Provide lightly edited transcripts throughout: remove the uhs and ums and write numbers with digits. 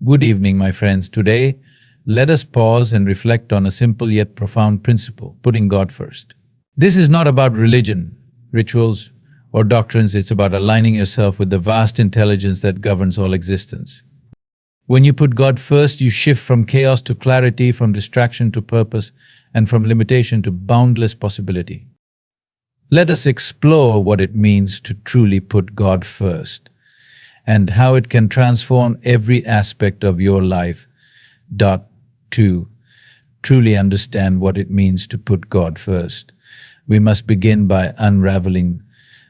Good evening, my friends. Today, let us pause and reflect on a simple yet profound principle, putting God first. This is not about religion, rituals, or doctrines, it's about aligning yourself with the vast intelligence that governs all existence. When you put God first, you shift from chaos to clarity, from distraction to purpose, and from limitation to boundless possibility. Let us explore what it means to truly put God first and how it can transform every aspect of your life. To truly understand what it means to put God first, we must begin by unraveling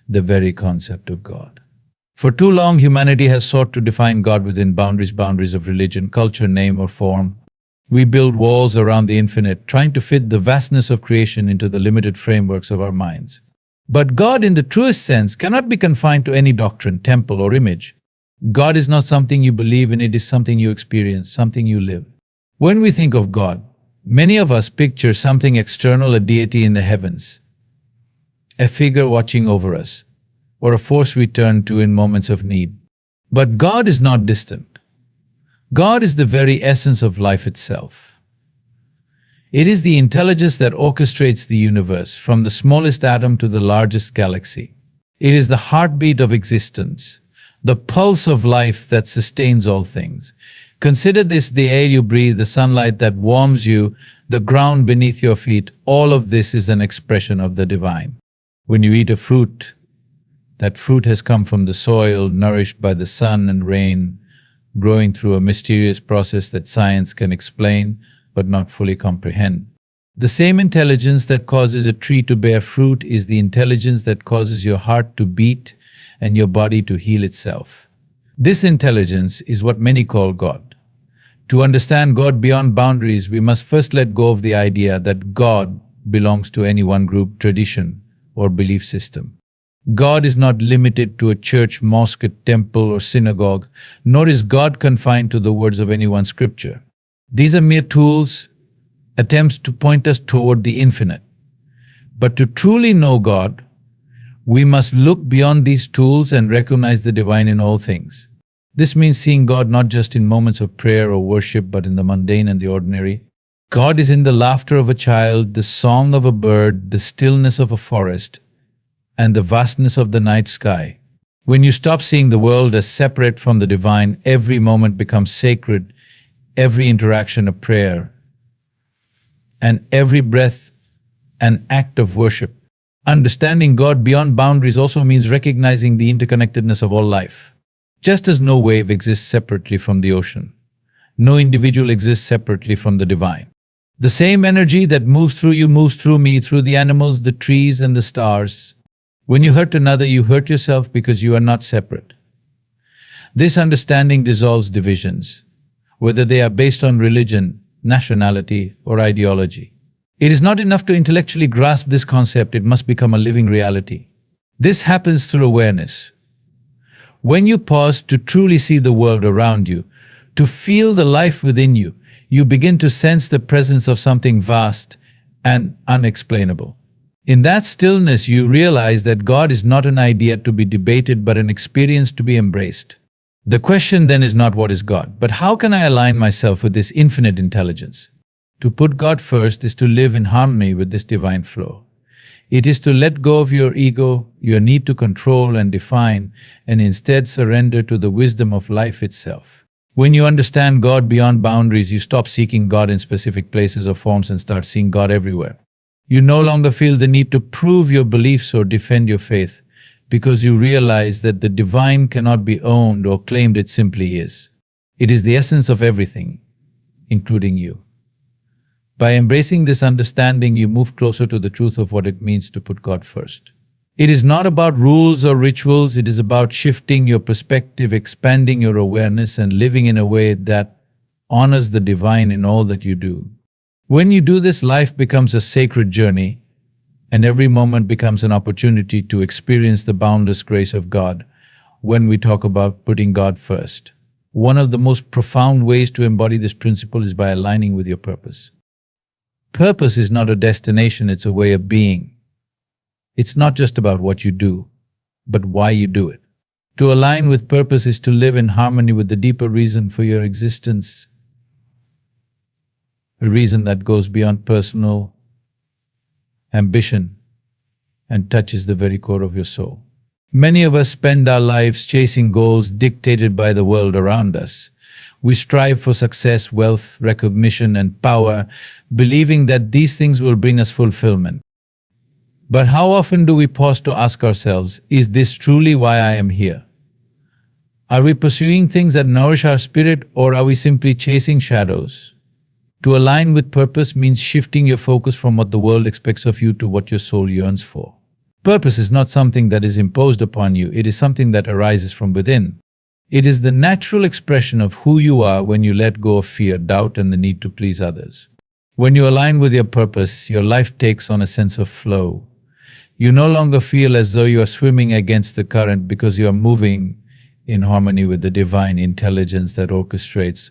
the very concept of God. For too long, humanity has sought to define God within boundaries of religion, culture, name, or form. We build walls around the infinite, trying to fit the vastness of creation into the limited frameworks of our minds. But God, in the truest sense, cannot be confined to any doctrine, temple, or image. God is not something you believe in, it is something you experience, something you live. When we think of God, many of us picture something external, a deity in the heavens, a figure watching over us, or a force we turn to in moments of need. But God is not distant. God is the very essence of life itself. It is the intelligence that orchestrates the universe, from the smallest atom to the largest galaxy. It is the heartbeat of existence, the pulse of life that sustains all things. Consider this: the air you breathe, the sunlight that warms you, the ground beneath your feet. All of this is an expression of the divine. When you eat a fruit, that fruit has come from the soil, nourished by the sun and rain, growing through a mysterious process that science can explain but not fully comprehend. The same intelligence that causes a tree to bear fruit is the intelligence that causes your heart to beat and your body to heal itself. This intelligence is what many call God. To understand God beyond boundaries, we must first let go of the idea that God belongs to any one group, tradition, or belief system. God is not limited to a church, mosque, temple, or synagogue, nor is God confined to the words of any one scripture. These are mere tools, attempts to point us toward the infinite. But to truly know God, we must look beyond these tools and recognize the divine in all things. This means seeing God not just in moments of prayer or worship, but in the mundane and the ordinary. God is in the laughter of a child, the song of a bird, the stillness of a forest, and the vastness of the night sky. When you stop seeing the world as separate from the divine, every moment becomes sacred, every interaction a prayer, and every breath an act of worship. Understanding God beyond boundaries also means recognizing the interconnectedness of all life. Just as no wave exists separately from the ocean, no individual exists separately from the divine. The same energy that moves through you moves through me, through the animals, the trees, and the stars. When you hurt another, you hurt yourself because you are not separate. This understanding dissolves divisions, whether they are based on religion, nationality, or ideology. It is not enough to intellectually grasp this concept, it must become a living reality. This happens through awareness. When you pause to truly see the world around you, to feel the life within you, you begin to sense the presence of something vast and unexplainable. In that stillness, you realize that God is not an idea to be debated, but an experience to be embraced. The question then is not what is God, but how can I align myself with this infinite intelligence? To put God first is to live in harmony with this divine flow. It is to let go of your ego, your need to control and define, and instead surrender to the wisdom of life itself. When you understand God beyond boundaries, you stop seeking God in specific places or forms and start seeing God everywhere. You no longer feel the need to prove your beliefs or defend your faith, because you realize that the divine cannot be owned or claimed, it simply is. It is the essence of everything, including you. By embracing this understanding, you move closer to the truth of what it means to put God first. It is not about rules or rituals, it is about shifting your perspective, expanding your awareness, and living in a way that honors the divine in all that you do. When you do this, life becomes a sacred journey, and every moment becomes an opportunity to experience the boundless grace of God. When we talk about putting God first, one of the most profound ways to embody this principle is by aligning with your purpose. Purpose is not a destination, it's a way of being. It's not just about what you do, but why you do it. To align with purpose is to live in harmony with the deeper reason for your existence, a reason that goes beyond personal ambition and touches the very core of your soul. Many of us spend our lives chasing goals dictated by the world around us. We strive for success, wealth, recognition, and power, believing that these things will bring us fulfillment. But how often do we pause to ask ourselves, is this truly why I am here? Are we pursuing things that nourish our spirit, or are we simply chasing shadows? To align with purpose means shifting your focus from what the world expects of you to what your soul yearns for. Purpose is not something that is imposed upon you, it is something that arises from within. It is the natural expression of who you are when you let go of fear, doubt, and the need to please others. When you align with your purpose, your life takes on a sense of flow. You no longer feel as though you are swimming against the current because you are moving in harmony with the divine intelligence that orchestrates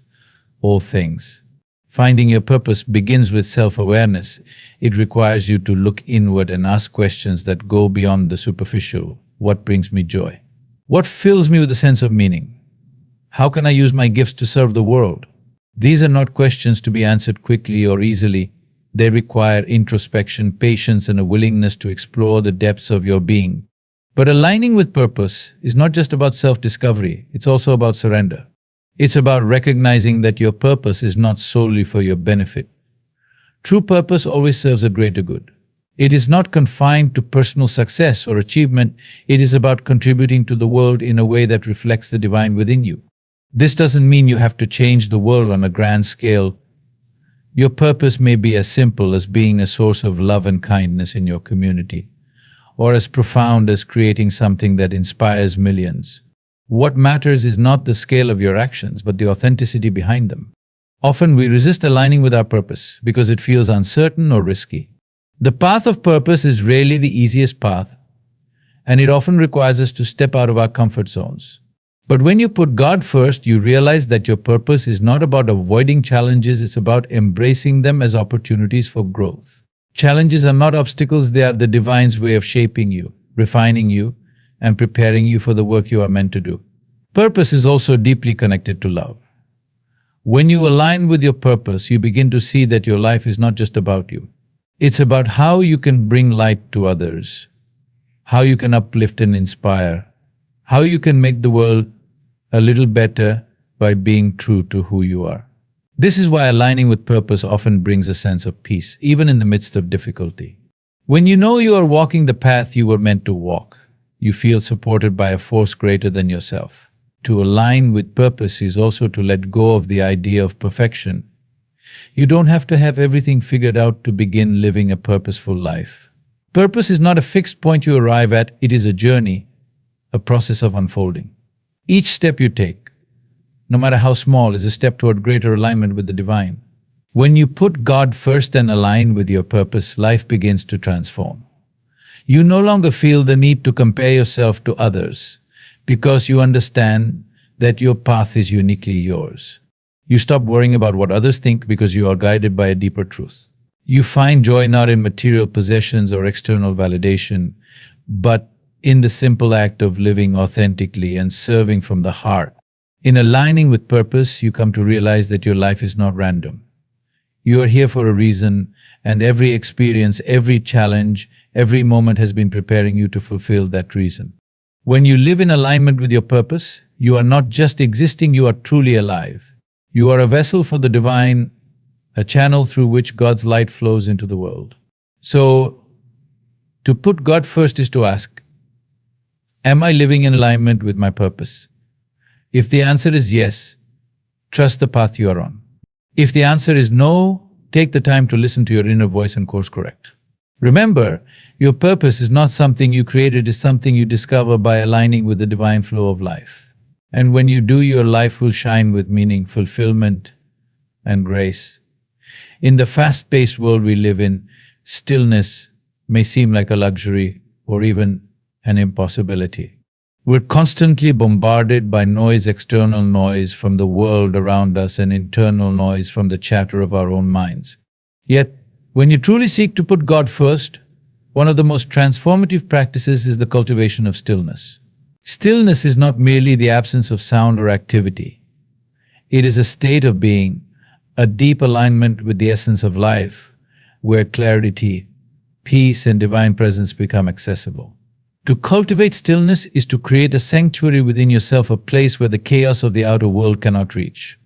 all things. Finding your purpose begins with self-awareness. It requires you to look inward and ask questions that go beyond the superficial. What brings me joy? What fills me with a sense of meaning? How can I use my gifts to serve the world? These are not questions to be answered quickly or easily. They require introspection, patience, and a willingness to explore the depths of your being. But aligning with purpose is not just about self-discovery, it's also about surrender. It's about recognizing that your purpose is not solely for your benefit. True purpose always serves a greater good. It is not confined to personal success or achievement. It is about contributing to the world in a way that reflects the divine within you. This doesn't mean you have to change the world on a grand scale. Your purpose may be as simple as being a source of love and kindness in your community, or as profound as creating something that inspires millions. What matters is not the scale of your actions, but the authenticity behind them. Often we resist aligning with our purpose because it feels uncertain or risky. The path of purpose is rarely the easiest path, and it often requires us to step out of our comfort zones. But when you put God first, you realize that your purpose is not about avoiding challenges, it's about embracing them as opportunities for growth. Challenges are not obstacles, they are the divine's way of shaping you, refining you, and preparing you for the work you are meant to do. Purpose is also deeply connected to love. When you align with your purpose, you begin to see that your life is not just about you. It's about how you can bring light to others, how you can uplift and inspire, how you can make the world a little better by being true to who you are. This is why aligning with purpose often brings a sense of peace, even in the midst of difficulty. When you know you are walking the path you were meant to walk, you feel supported by a force greater than yourself. To align with purpose is also to let go of the idea of perfection. You don't have to have everything figured out to begin living a purposeful life. Purpose is not a fixed point you arrive at, it is a journey, a process of unfolding. Each step you take, no matter how small, is a step toward greater alignment with the divine. When you put God first and align with your purpose, life begins to transform. You no longer feel the need to compare yourself to others because you understand that your path is uniquely yours. You stop worrying about what others think because you are guided by a deeper truth. You find joy not in material possessions or external validation, but in the simple act of living authentically and serving from the heart. In aligning with purpose, you come to realize that your life is not random. You are here for a reason, and every experience, every challenge, every moment has been preparing you to fulfill that reason. When you live in alignment with your purpose, you are not just existing, you are truly alive. You are a vessel for the divine, a channel through which God's light flows into the world. So, to put God first is to ask, am I living in alignment with my purpose? If the answer is yes, trust the path you are on. If the answer is no, take the time to listen to your inner voice and course correct. Remember, your purpose is not something you created, it's something you discover by aligning with the divine flow of life. And when you do, your life will shine with meaning, fulfillment, and grace. In the fast-paced world we live in, stillness may seem like a luxury or even an impossibility. We're constantly bombarded by noise, external noise from the world around us and internal noise from the chatter of our own minds. Yet, when you truly seek to put God first, one of the most transformative practices is the cultivation of stillness. Stillness is not merely the absence of sound or activity. It is a state of being, a deep alignment with the essence of life, where clarity, peace, and divine presence become accessible. To cultivate stillness is to create a sanctuary within yourself, a place where the chaos of the outer world cannot reach.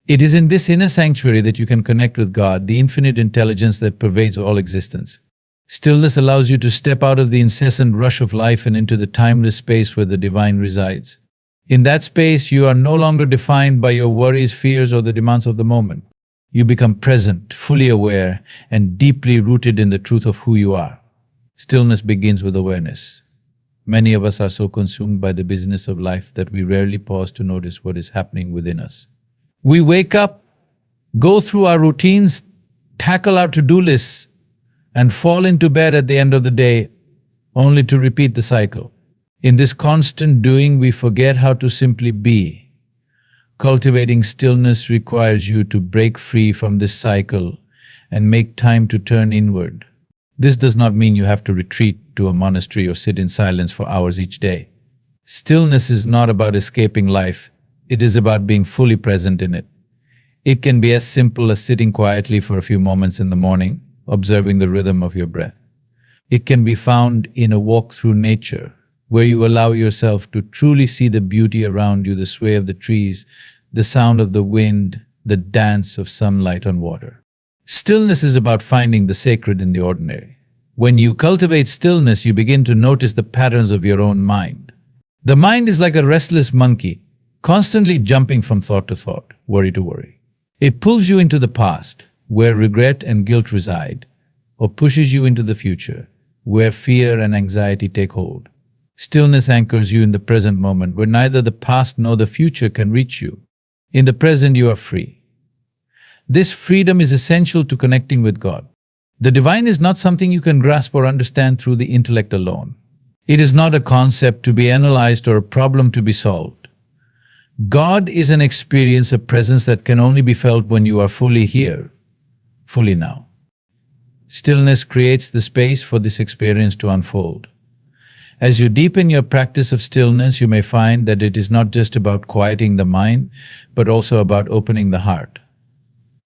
It is in this inner sanctuary that you can connect with God, the infinite intelligence that pervades all existence. Stillness allows you to step out of the incessant rush of life and into the timeless space where the divine resides. In that space, you are no longer defined by your worries, fears, or the demands of the moment. You become present, fully aware, and deeply rooted in the truth of who you are. Stillness begins with awareness. Many of us are so consumed by the busyness of life that we rarely pause to notice what is happening within us. We wake up, go through our routines, tackle our to-do lists, and fall into bed at the end of the day, only to repeat the cycle. In this constant doing, we forget how to simply be. Cultivating stillness requires you to break free from this cycle and make time to turn inward. This does not mean you have to retreat to a monastery or sit in silence for hours each day. Stillness is not about escaping life, it is about being fully present in it. It can be as simple as sitting quietly for a few moments in the morning, observing the rhythm of your breath. It can be found in a walk through nature, where you allow yourself to truly see the beauty around you, the sway of the trees, the sound of the wind, the dance of sunlight on water. Stillness is about finding the sacred in the ordinary. When you cultivate stillness, you begin to notice the patterns of your own mind. The mind is like a restless monkey, constantly jumping from thought to thought, worry to worry. It pulls you into the past, where regret and guilt reside, or pushes you into the future, where fear and anxiety take hold. Stillness anchors you in the present moment, where neither the past nor the future can reach you. In the present, you are free. This freedom is essential to connecting with God. The divine is not something you can grasp or understand through the intellect alone. It is not a concept to be analyzed or a problem to be solved. God is an experience, a presence that can only be felt when you are fully here, fully now. Stillness creates the space for this experience to unfold. As you deepen your practice of stillness, you may find that it is not just about quieting the mind, but also about opening the heart.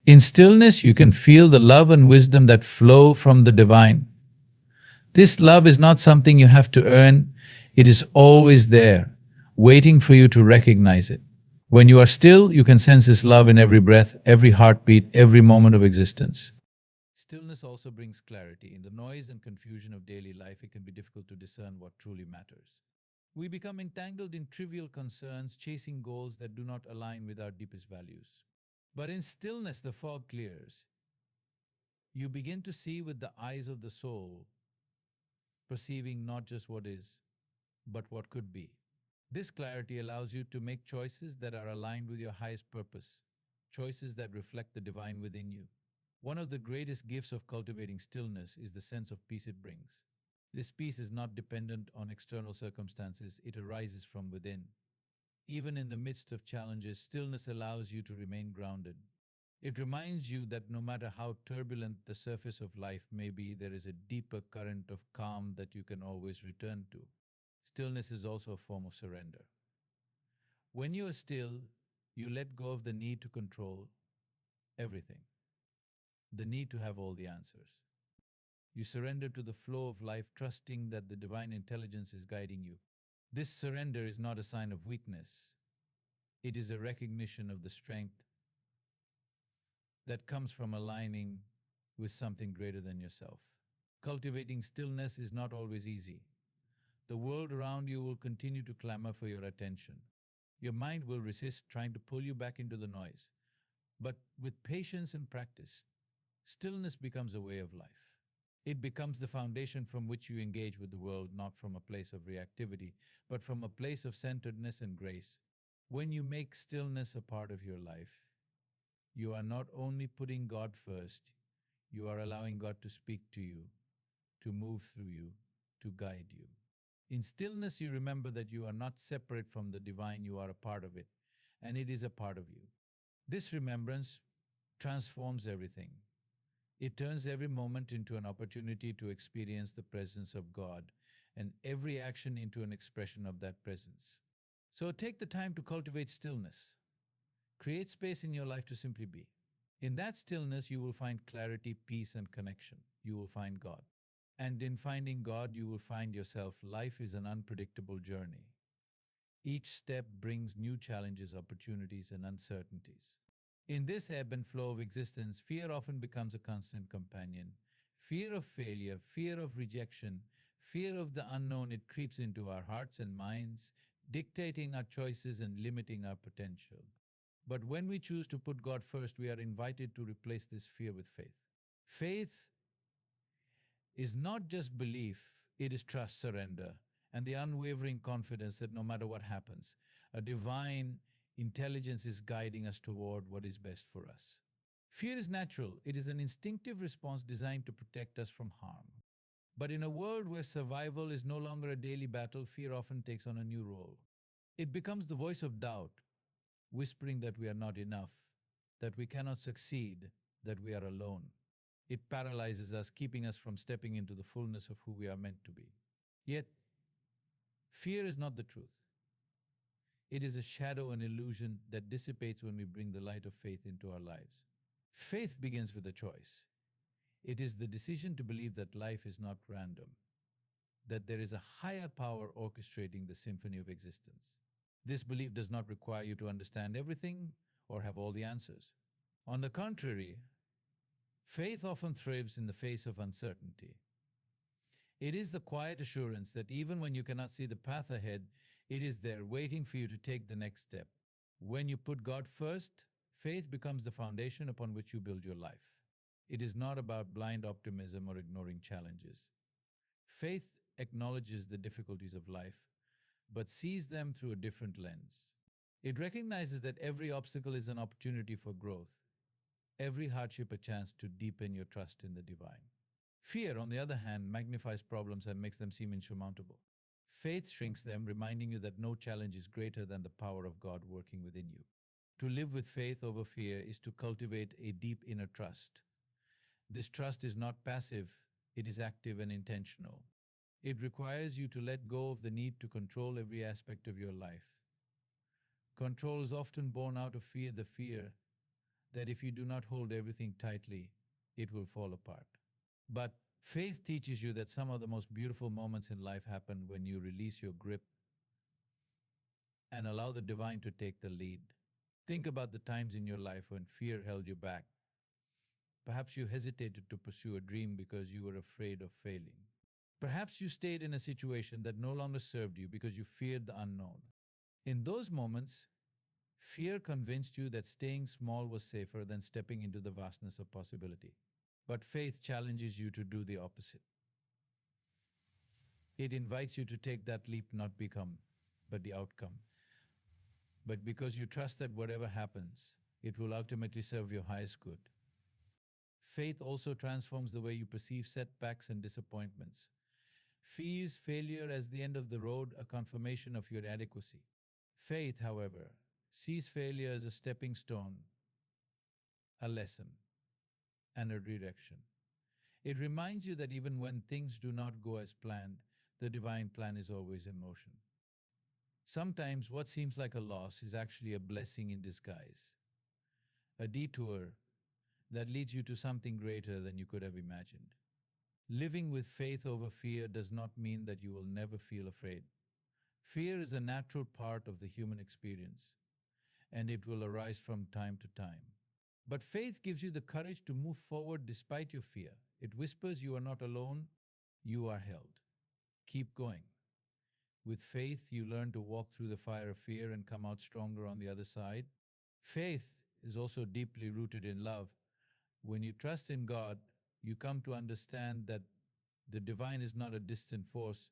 In stillness, you can feel the love and wisdom that flow from the divine. This love is not something you have to earn, it is always there, waiting for you to recognize it. When you are still, you can sense this love in every breath, every heartbeat, every moment of existence. Stillness also brings clarity. In the noise and confusion of daily life, it can be difficult to discern what truly matters. We become entangled in trivial concerns, chasing goals that do not align with our deepest values. But in stillness, the fog clears. You begin to see with the eyes of the soul, perceiving not just what is, but what could be. This clarity allows you to make choices that are aligned with your highest purpose, choices that reflect the divine within you. One of the greatest gifts of cultivating stillness is the sense of peace it brings. This peace is not dependent on external circumstances, it arises from within. Even in the midst of challenges, stillness allows you to remain grounded. It reminds you that no matter how turbulent the surface of life may be, there is a deeper current of calm that you can always return to. Stillness is also a form of surrender. When you are still, you let go of the need to control everything, the need to have all the answers. You surrender to the flow of life, trusting that the divine intelligence is guiding you. This surrender is not a sign of weakness, it is a recognition of the strength that comes from aligning with something greater than yourself. Cultivating stillness is not always easy. The world around you will continue to clamor for your attention. Your mind will resist, trying to pull you back into the noise. But with patience and practice, stillness becomes a way of life. It becomes the foundation from which you engage with the world, not from a place of reactivity, but from a place of centeredness and grace. When you make stillness a part of your life, you are not only putting God first, you are allowing God to speak to you, to move through you, to guide you. In stillness, you remember that you are not separate from the divine, you are a part of it, and it is a part of you. This remembrance transforms everything. It turns every moment into an opportunity to experience the presence of God and every action into an expression of that presence. So take the time to cultivate stillness. Create space in your life to simply be. In that stillness, you will find clarity, peace, and connection. You will find God. And in finding God, you will find yourself. Life is an unpredictable journey. Each step brings new challenges, opportunities, and uncertainties. In this ebb and flow of existence, fear often becomes a constant companion. Fear of failure, fear of rejection, fear of the unknown, it creeps into our hearts and minds, dictating our choices and limiting our potential. But when we choose to put God first, we are invited to replace this fear with faith. Faith is not just belief, it is trust, surrender, and the unwavering confidence that no matter what happens, a divine intelligence is guiding us toward what is best for us. Fear is natural. It is an instinctive response designed to protect us from harm. But in a world where survival is no longer a daily battle, fear often takes on a new role. It becomes the voice of doubt, whispering that we are not enough, that we cannot succeed, that we are alone. It paralyzes us, keeping us from stepping into the fullness of who we are meant to be. Yet, fear is not the truth. It is a shadow, an illusion that dissipates when we bring the light of faith into our lives. Faith begins with a choice. It is the decision to believe that life is not random, that there is a higher power orchestrating the symphony of existence. This belief does not require you to understand everything or have all the answers. On the contrary, faith often thrives in the face of uncertainty. It is the quiet assurance that even when you cannot see the path ahead, it is there waiting for you to take the next step. When you put God first, faith becomes the foundation upon which you build your life. It is not about blind optimism or ignoring challenges. Faith acknowledges the difficulties of life, but sees them through a different lens. It recognizes that every obstacle is an opportunity for growth, every hardship a chance to deepen your trust in the divine. Fear, on the other hand, magnifies problems and makes them seem insurmountable. Faith shrinks them, reminding you that no challenge is greater than the power of God working within you. To live with faith over fear is to cultivate a deep inner trust. This trust is not passive, it is active and intentional. It requires you to let go of the need to control every aspect of your life. Control is often born out of fear, the fear that if you do not hold everything tightly, it will fall apart. But faith teaches you that some of the most beautiful moments in life happen when you release your grip and allow the divine to take the lead. Think about the times in your life when fear held you back. Perhaps you hesitated to pursue a dream because you were afraid of failing. Perhaps you stayed in a situation that no longer served you because you feared the unknown. In those moments, fear convinced you that staying small was safer than stepping into the vastness of possibility. But faith challenges you to do the opposite. It invites you to take that leap, not become, but the outcome. But because you trust that whatever happens, it will ultimately serve your highest good. Faith also transforms the way you perceive setbacks and disappointments. Fears failure as the end of the road, a confirmation of your adequacy. Faith, however, sees failure as a stepping stone, a lesson, and a redirection. It reminds you that even when things do not go as planned, the divine plan is always in motion. Sometimes what seems like a loss is actually a blessing in disguise, a detour that leads you to something greater than you could have imagined. Living with faith over fear does not mean that you will never feel afraid. Fear is a natural part of the human experience, and it will arise from time to time. But faith gives you the courage to move forward despite your fear. It whispers you are not alone, you are held. Keep going. With faith, you learn to walk through the fire of fear and come out stronger on the other side. Faith is also deeply rooted in love. When you trust in God, you come to understand that the divine is not a distant force,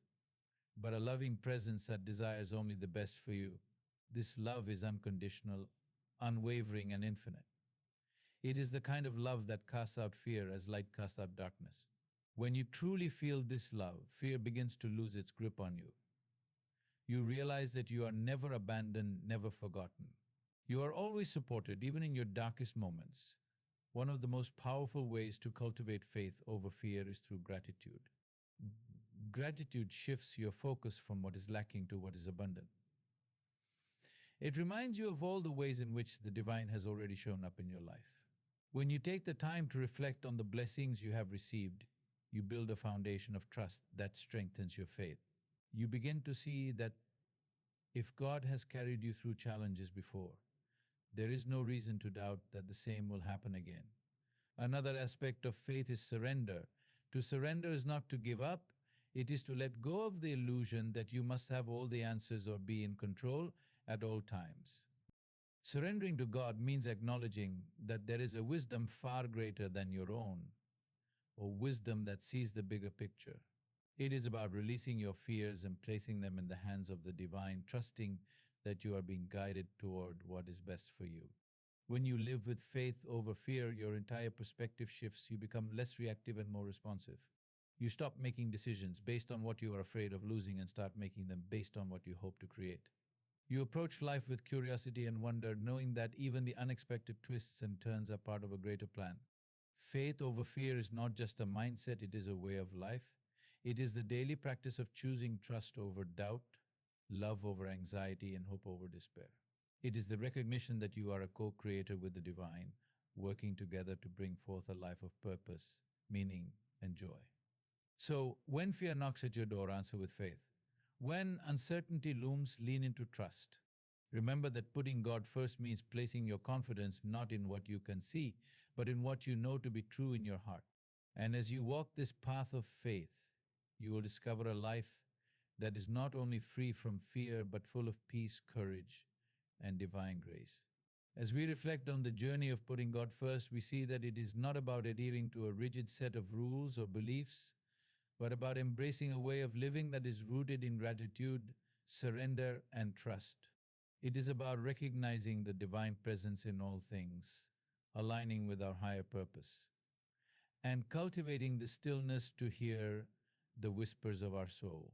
but a loving presence that desires only the best for you. This love is unconditional, unwavering, and infinite. It is the kind of love that casts out fear as light casts out darkness. When you truly feel this love, fear begins to lose its grip on you. You realize that you are never abandoned, never forgotten. You are always supported, even in your darkest moments. One of the most powerful ways to cultivate faith over fear is through gratitude. Gratitude shifts your focus from what is lacking to what is abundant. It reminds you of all the ways in which the divine has already shown up in your life. When you take the time to reflect on the blessings you have received, you build a foundation of trust that strengthens your faith. You begin to see that if God has carried you through challenges before, there is no reason to doubt that the same will happen again. Another aspect of faith is surrender. To surrender is not to give up, it is to let go of the illusion that you must have all the answers or be in control at all times. Surrendering to God means acknowledging that there is a wisdom far greater than your own, or wisdom that sees the bigger picture. It is about releasing your fears and placing them in the hands of the divine, trusting that you are being guided toward what is best for you. When you live with faith over fear, your entire perspective shifts. You become less reactive and more responsive. You stop making decisions based on what you are afraid of losing and start making them based on what you hope to create. You approach life with curiosity and wonder, knowing that even the unexpected twists and turns are part of a greater plan. Faith over fear is not just a mindset, it is a way of life. It is the daily practice of choosing trust over doubt, love over anxiety, and hope over despair. It is the recognition that you are a co-creator with the divine, working together to bring forth a life of purpose, meaning, and joy. So, when fear knocks at your door, answer with faith. When uncertainty looms, lean into trust. Remember that putting God first means placing your confidence not in what you can see, but in what you know to be true in your heart. And as you walk this path of faith, you will discover a life that is not only free from fear, but full of peace, courage, and divine grace. As we reflect on the journey of putting God first, we see that it is not about adhering to a rigid set of rules or beliefs, but about embracing a way of living that is rooted in gratitude, surrender, and trust. It is about recognizing the divine presence in all things, aligning with our higher purpose, and cultivating the stillness to hear the whispers of our soul.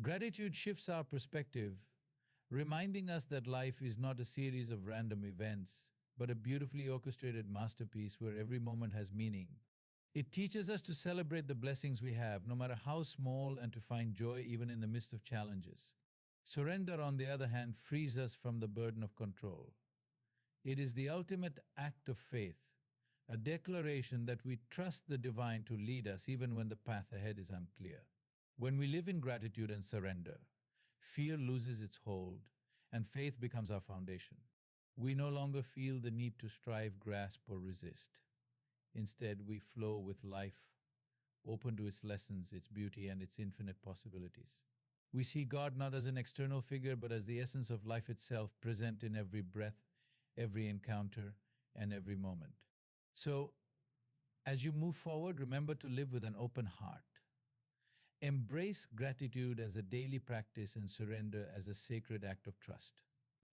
Gratitude shifts our perspective, reminding us that life is not a series of random events, but a beautifully orchestrated masterpiece where every moment has meaning. It teaches us to celebrate the blessings we have, no matter how small, and to find joy even in the midst of challenges. Surrender, on the other hand, frees us from the burden of control. It is the ultimate act of faith, a declaration that we trust the divine to lead us even when the path ahead is unclear. When we live in gratitude and surrender, fear loses its hold, and faith becomes our foundation. We no longer feel the need to strive, grasp, or resist. Instead, we flow with life, open to its lessons, its beauty, and its infinite possibilities. We see God not as an external figure, but as the essence of life itself, present in every breath, every encounter, and every moment. So, as you move forward, remember to live with an open heart. Embrace gratitude as a daily practice and surrender as a sacred act of trust.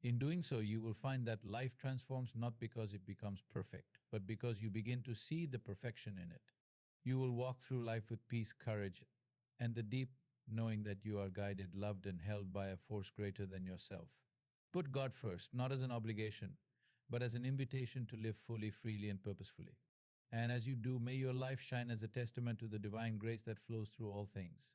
In doing so, you will find that life transforms not because it becomes perfect, but because you begin to see the perfection in it. You will walk through life with peace, courage, and the deep knowing that you are guided, loved, and held by a force greater than yourself. Put God first, not as an obligation, but as an invitation to live fully, freely, and purposefully. And as you do, may your life shine as a testament to the divine grace that flows through all things.